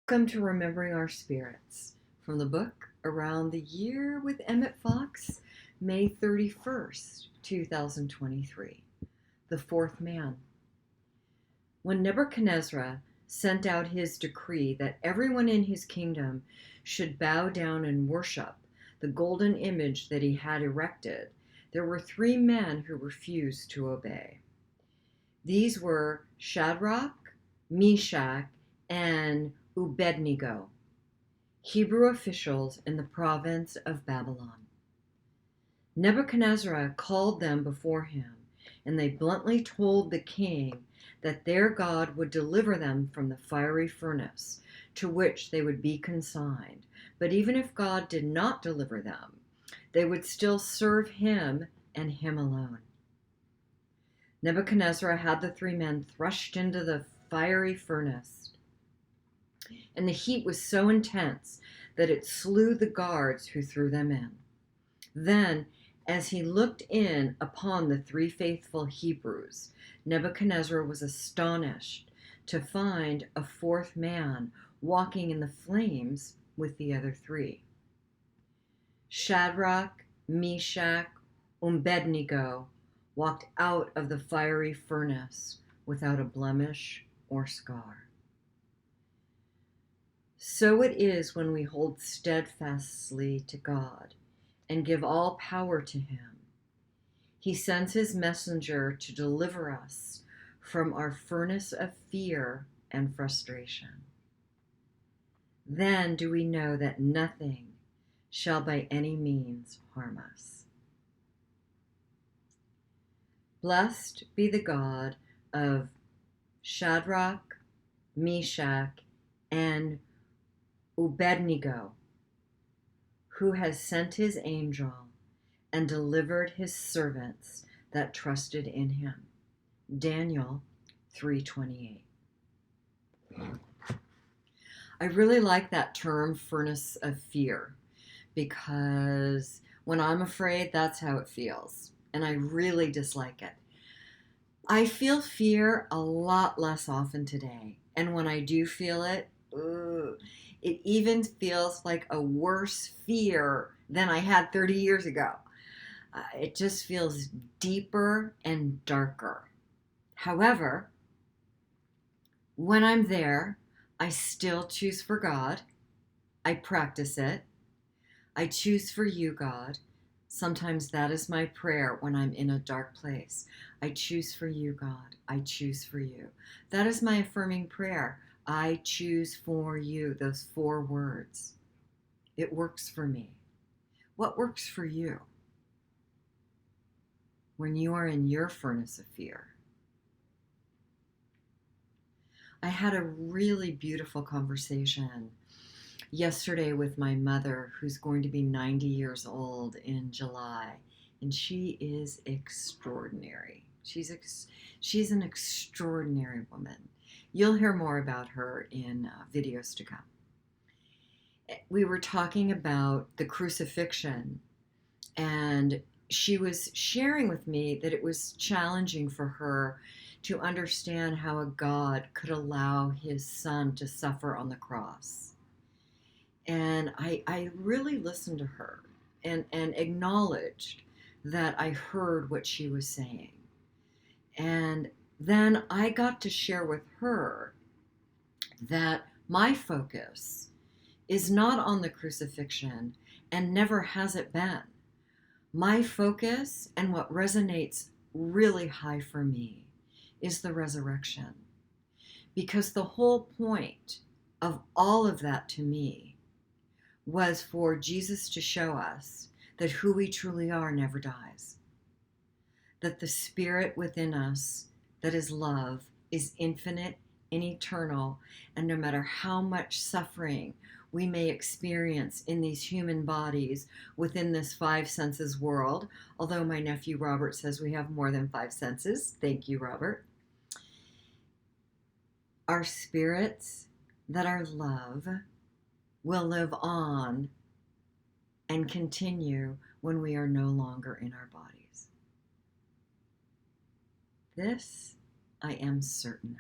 Welcome to Remembering Our Spirits from the book Around the Year with Emmett Fox, May 31st, 2023. The Fourth Man. When Nebuchadnezzar sent out his decree that everyone in his kingdom should bow down and worship the golden image that he had erected, there were three men who refused to obey. These were Shadrach, Meshach, and Abednego, Hebrew officials in the province of Babylon. Nebuchadnezzar called them before him, and they bluntly told the king that their God would deliver them from the fiery furnace to which they would be consigned. But even if God did not deliver them, they would still serve him and him alone. Nebuchadnezzar had the three men thrust into the fiery furnace, and the heat was so intense that it slew the guards who threw them in. Then, as he looked in upon the three faithful Hebrews, Nebuchadnezzar was astonished to find a fourth man walking in the flames with the other three. Shadrach, Meshach, and Abednego walked out of the fiery furnace without a blemish or scar. So it is when we hold steadfastly to God and give all power to him. He sends his messenger to deliver us from our furnace of fear and frustration. Then do we know that nothing shall by any means harm us. Blessed be the God of Shadrach, Meshach, and Abednego, who has sent his angel and delivered his servants that trusted in him. Daniel 3:28. I really like that term, furnace of fear, because when I'm afraid, that's how it feels, and I really dislike it. I feel fear a lot less often today, and when I do feel it, it even feels like a worse fear than I had 30 years ago. It just feels deeper and darker. However, when I'm there, I still choose for God. I practice it. I choose for you, God. Sometimes that is my prayer when I'm in a dark place. I choose for you, God. I choose for you. That is my affirming prayer. I choose for you, those 4 words. It works for me. What works for you when you are in your furnace of fear? I had a really beautiful conversation yesterday with my mother, who's going to be 90 years old in July, and she is extraordinary. She's an extraordinary woman. You'll hear more about her in videos to come. We were talking about the crucifixion, and she was sharing with me that it was challenging for her to understand how a God could allow his son to suffer on the cross. And I really listened to her and acknowledged that I heard what she was saying. And then I got to share with her that my focus is not on the crucifixion and never has it been. My focus and what resonates really high for me is the resurrection. Because the whole point of all of that to me was for Jesus to show us that who we truly are never dies. That the spirit within us that is love is infinite and eternal, and no matter how much suffering we may experience in these human bodies within this 5 senses world, although my nephew Robert says we have more than 5 senses. Thank you, Robert. Our spirits that are love will live on and continue when we are no longer in our bodies. This I am certain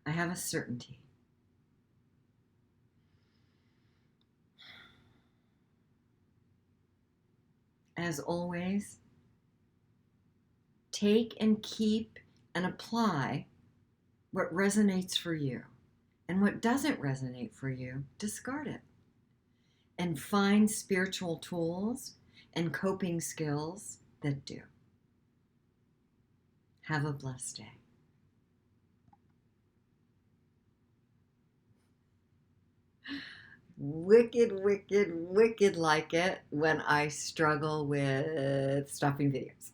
of. I have a certainty. As always, take and keep and apply what resonates for you. And what doesn't resonate for you, discard it. And find spiritual tools and coping skills that do. Have a blessed day. Wicked, wicked, wicked like it when I struggle with stopping videos.